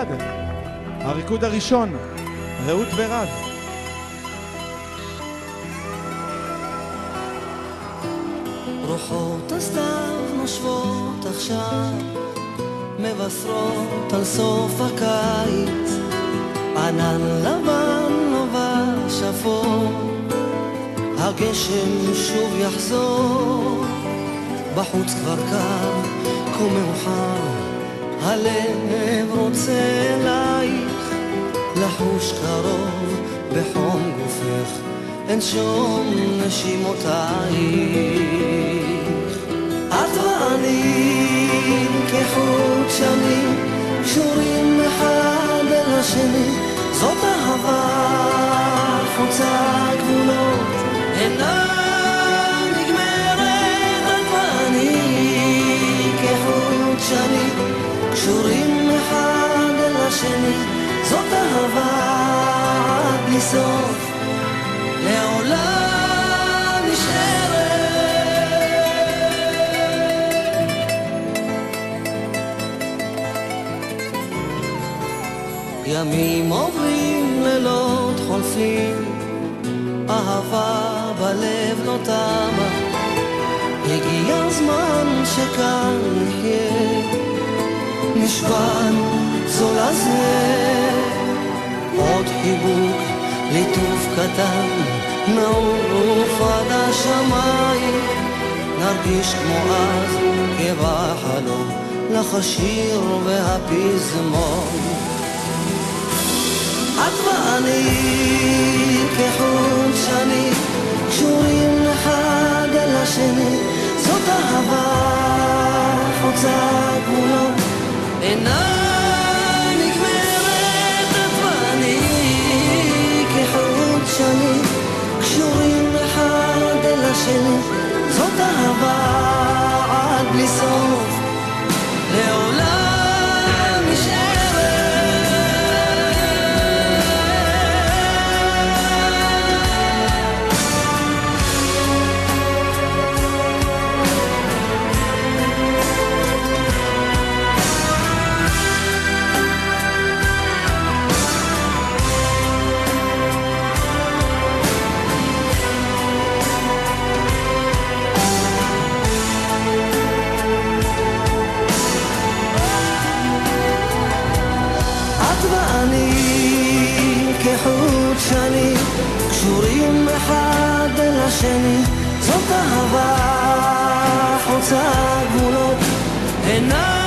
מכובד. הריקוד הראשון, רעות ורז. רוחות הסתיו נושבות עכשיו, מבשרות על סוף הקיץ, ענן לבן לובש אפור, הגשם שוב יחזור, בחוץ כבר קר, כה מאוחר, הלב רוצה אלייך, לחוש קרוב בחום גופך, אין שום נשימותייך. את ואני כחוט שנים, קשורים אחד אל השני, זאת אהבה חוצה גבולות, אינה נגמרת. את ואני כחוט שנים, קשורים אחד אל השני, זאת אהבה בלי סוף, לעולם נשארת. ימים עוברים, לילות חולפים, אהבה בלב לא תמה, הגיע הזמן שכאן נחיה, נשבענו זו לזה, עוד חיבוק, ליטוף קטן, נעוף עד השמיים, נרגיש כמו אז כבחלום, לך השיר והפזמון. את ואני כחוט שני, קשורים אחד אל השני, זאת אהבה חוצה גבולות, אינה נגמרת. את ואני כחוט שני, קשורים אחד אל השני, זאת אהבה עד בלי סוף, לעולם נשארת. כחוט שני, קשורים אחד אל השני, זאת אהבה חוצה גבולות, אינה